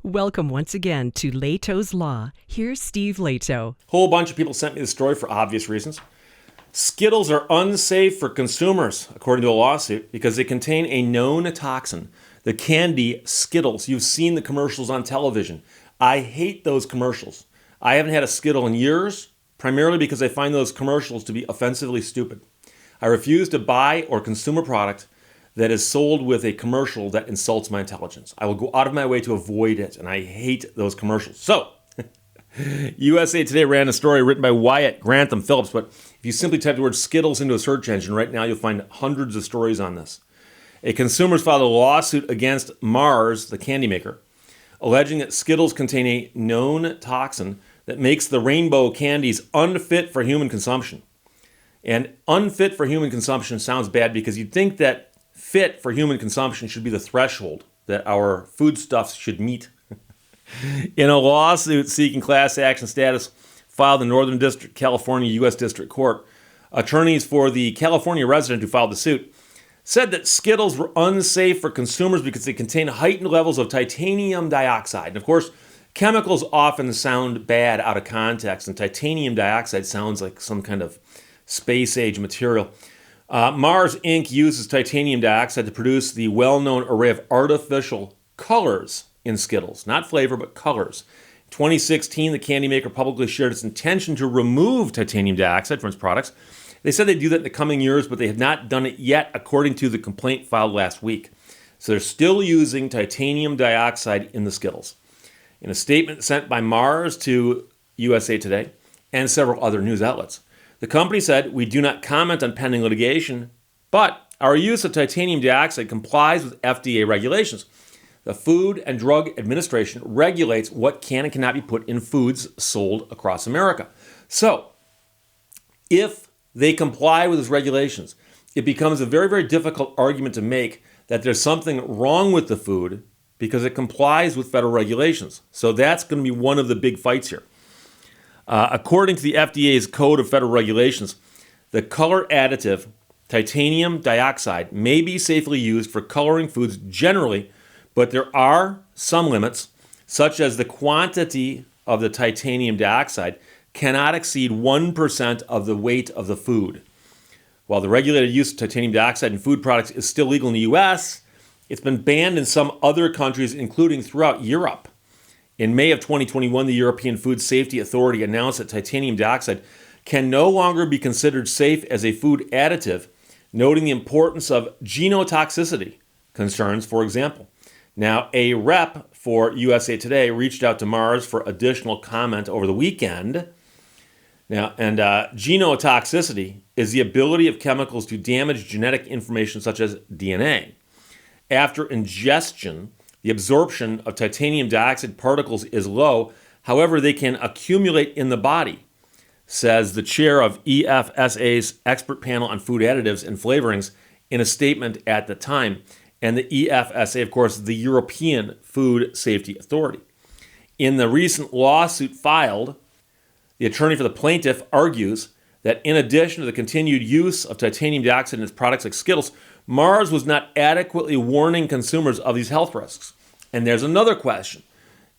Welcome once again to Lehto's Law. Here's Steve Lehto. Whole bunch of people sent me the story for obvious reasons. Skittles are unsafe for consumers, according to a lawsuit, because they contain a known toxin. The candy Skittles. You've seen the commercials on television. I hate those commercials. I haven't had a Skittle in years, primarily because I find those commercials to be offensively stupid. I refuse to buy or consume a product that is sold with a commercial that insults my intelligence. I will go out of my way to avoid it, and I hate those commercials. So, USA Today ran a story written by Wyatt Grantham Phillips, but if you simply type the word Skittles into a search engine right now, you'll find hundreds of stories on this. A consumer's filed a lawsuit against Mars, the candy maker, alleging that Skittles contain a known toxin that makes the rainbow candies unfit for human consumption. And unfit for human consumption sounds bad because you'd think that fit for human consumption should be the threshold that our foodstuffs should meet. In a lawsuit seeking class action status filed in Northern District, California, U.S. District Court, attorneys for the California resident who filed the suit said that Skittles were unsafe for consumers because they contain heightened levels of titanium dioxide. And of course, chemicals often sound bad out of context, and titanium dioxide sounds like some kind of space-age material. Mars Inc. uses titanium dioxide to produce the well-known array of artificial colors in Skittles. Not flavor, but colors. In 2016, the candy maker publicly shared its intention to remove titanium dioxide from its products. They said they'd do that in the coming years, but they have not done it yet, according to the complaint filed last week. So they're still using titanium dioxide in the Skittles. In a statement sent by Mars to USA Today and several other news outlets, the company said, "We do not comment on pending litigation, but our use of titanium dioxide complies with FDA regulations. The Food and Drug Administration regulates what can and cannot be put in foods sold across America." So, if they comply with those regulations, it becomes a very, very difficult argument to make that there's something wrong with the food because it complies with federal regulations. So that's going to be one of the big fights here. According to the FDA's Code of Federal Regulations, the color additive titanium dioxide may be safely used for coloring foods generally, but there are some limits, such as the quantity of the titanium dioxide cannot exceed 1% of the weight of the food. While the regulated use of titanium dioxide in food products is still legal in the U.S., it's been banned in some other countries, including throughout Europe. In May of 2021, the European Food Safety Authority announced that titanium dioxide can no longer be considered safe as a food additive, noting the importance of genotoxicity concerns, for example. Now, a rep for USA Today reached out to Mars for additional comment over the weekend. Now, genotoxicity is the ability of chemicals to damage genetic information such as DNA. After ingestion, the absorption of titanium dioxide particles is low. However, they can accumulate in the body, says the chair of EFSA's expert panel on food additives and flavorings in a statement at the time. And the EFSA, of course, is the European Food Safety Authority. In the recent lawsuit filed, the attorney for the plaintiff argues that in addition to the continued use of titanium dioxide in its products like Skittles, Mars was not adequately warning consumers of these health risks. And there's another question.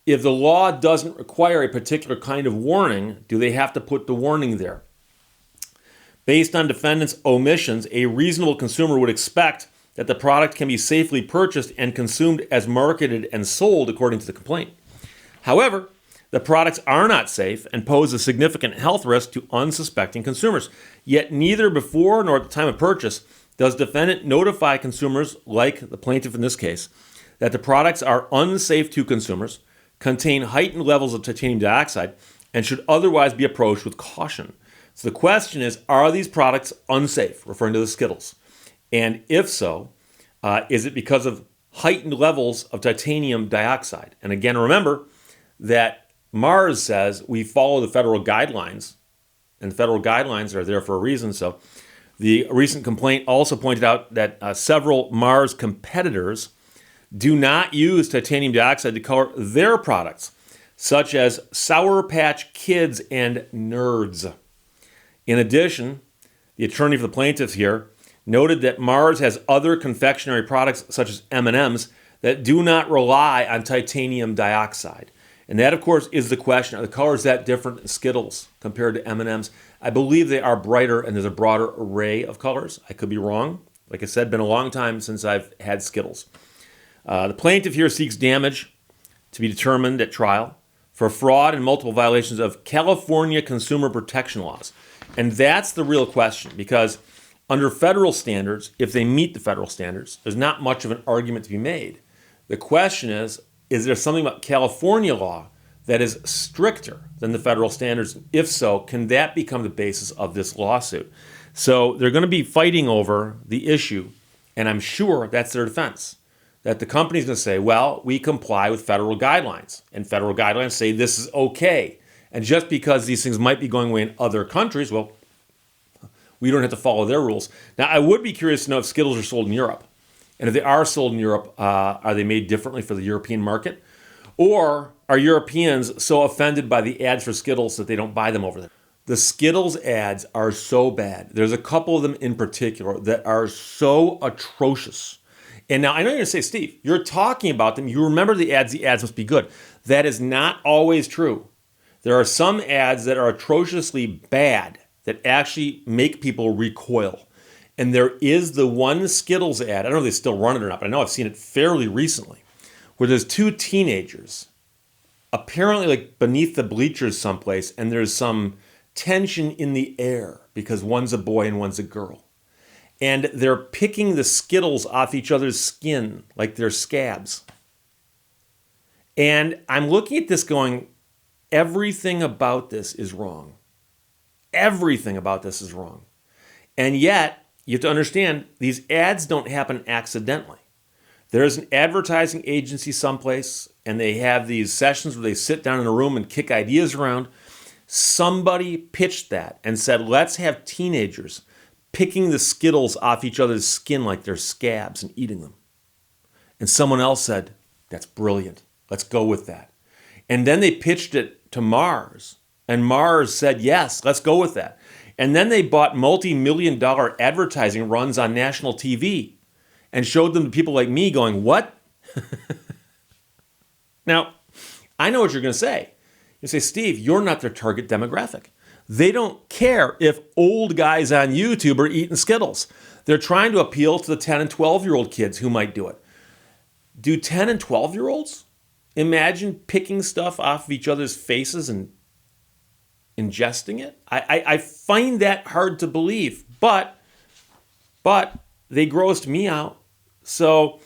If the law doesn't require a particular kind of warning, do they have to put the warning there? Based on defendants' omissions, a reasonable consumer would expect that the product can be safely purchased and consumed as marketed and sold according to the complaint. However, the products are not safe and pose a significant health risk to unsuspecting consumers. Yet neither before nor at the time of purchase does defendant notify consumers, like the plaintiff in this case, that the products are unsafe to consumers, contain heightened levels of titanium dioxide, and should otherwise be approached with caution. So the question is, are these products unsafe, referring to the Skittles? And if so, is it because of heightened levels of titanium dioxide? And again, remember that Mars says we follow the federal guidelines, and the federal guidelines are there for a reason. So the recent complaint also pointed out that several Mars competitors do not use titanium dioxide to color their products, such as Sour Patch Kids and Nerds. In addition, the attorney for the plaintiffs here noted that Mars has other confectionery products, such as M&Ms, that do not rely on titanium dioxide. And that, of course, is the question. Are the colors that different in Skittles compared to M&Ms? I believe they are brighter and there's a broader array of colors. I could be wrong. Like I said, been a long time since I've had Skittles. The plaintiff here seeks damage to be determined at trial for fraud and multiple violations of California consumer protection laws. And that's the real question, because under federal standards, if they meet the federal standards, there's not much of an argument to be made. The question is there something about California law that is stricter than the federal standards? If so, can that become the basis of this lawsuit? So they're going to be fighting over the issue, and I'm sure that's their defense, that the company's going to say, well, we comply with federal guidelines, and federal guidelines say this is okay. And just because these things might be going away in other countries, well, we don't have to follow their rules. Now, I would be curious to know if Skittles are sold in Europe. And if they are sold in Europe, are they made differently for the European market? Or are Europeans so offended by the ads for Skittles that they don't buy them over there? The Skittles ads are so bad. There's a couple of them in particular that are so atrocious. And now I know you're going to say, Steve, you're talking about them. You remember the ads must be good. That is not always true. There are some ads that are atrociously bad that actually make people recoil. And there is the one Skittles ad, I don't know if they still run it or not, but I know I've seen it fairly recently, where there's two teenagers, apparently like beneath the bleachers someplace, and there's some tension in the air because one's a boy and one's a girl. And they're picking the Skittles off each other's skin like they're scabs. And I'm looking at this going, everything about this is wrong. Everything about this is wrong. And yet, you have to understand, these ads don't happen accidentally. There's an advertising agency someplace, and they have these sessions where they sit down in a room and kick ideas around. Somebody pitched that and said, let's have teenagers picking the Skittles off each other's skin like they're scabs and eating them. And someone else said, that's brilliant. Let's go with that. And then they pitched it to Mars, and Mars said, yes, let's go with that. And then they bought multi-million-dollar advertising runs on national TV and showed them to people like me going, what? Now, I know what you're going to say. You say, Steve, you're not their target demographic. They don't care if old guys on YouTube are eating Skittles. They're trying to appeal to the 10 and 12-year-old kids who might do it. Do 10 and 12-year-olds imagine picking stuff off of each other's faces and ingesting it? I find that hard to believe, but they grossed me out. So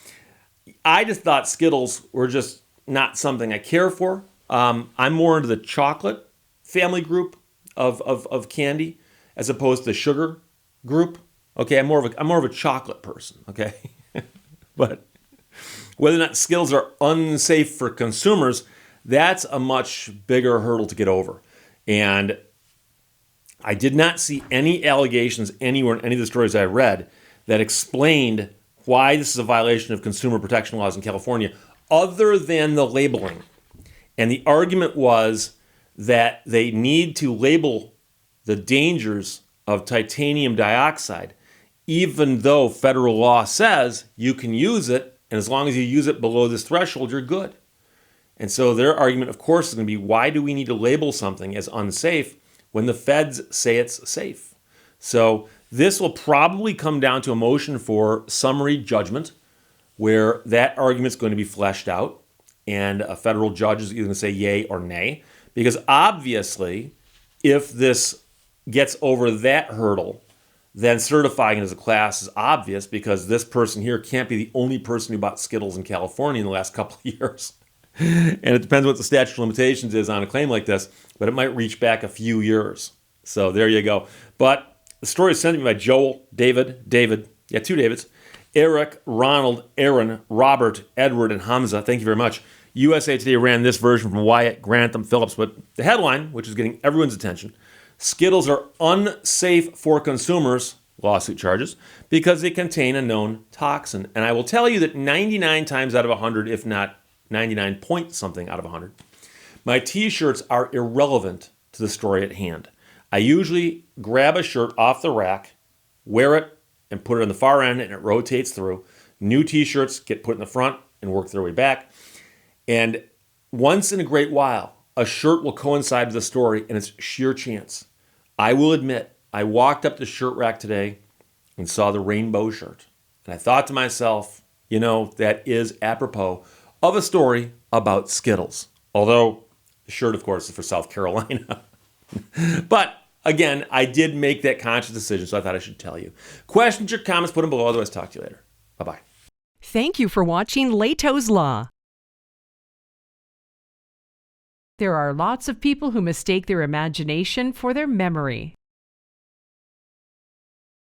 I just thought Skittles were just not something I care for. I'm more into the chocolate family group of candy as opposed to the sugar group. Okay, I'm more of a chocolate person. Okay, but whether or not Skittles are unsafe for consumers, that's a much bigger hurdle to get over. And I did not see any allegations anywhere in any of the stories I read that explained why this is a violation of consumer protection laws in California, other than the labeling. And the argument was that they need to label the dangers of titanium dioxide, even though federal law says you can use it, and as long as you use it below this threshold, you're good. And so their argument, of course, is going to be, why do we need to label something as unsafe when the feds say it's safe? So this will probably come down to a motion for summary judgment, where that argument's going to be fleshed out, and a federal judge is either going to say yay or nay, because obviously, if this gets over that hurdle, then certifying it as a class is obvious, because this person here can't be the only person who bought Skittles in California in the last couple of years. And it depends what the statute of limitations is on a claim like this, but it might reach back a few years. So there you go. But the story is sent to me by Joel, David, yeah, two Davids, Eric, Ronald, Aaron, Robert, Edward, and Hamza. Thank you very much. USA Today ran this version from Wyatt, Grantham, Phillips, but the headline, which is getting everyone's attention, Skittles are unsafe for consumers, lawsuit charges, because they contain a known toxin. And I will tell you that 99 times out of 100, if not 99 point something out of 100, my t-shirts are irrelevant to the story at hand. I usually grab a shirt off the rack, wear it, and put it on the far end, and it rotates through. New t-shirts get put in the front and work their way back. And once in a great while, a shirt will coincide with the story, and it's sheer chance. I will admit, I walked up the shirt rack today and saw the rainbow shirt. And I thought to myself, that is apropos of a story about Skittles. Although the shirt, of course, is for South Carolina. But again, I did make that conscious decision, so I thought I should tell you. Questions or comments, put them below. Otherwise, talk to you later. Bye-bye. Thank you for watching Lehto's Law. There are lots of people who mistake their imagination for their memory.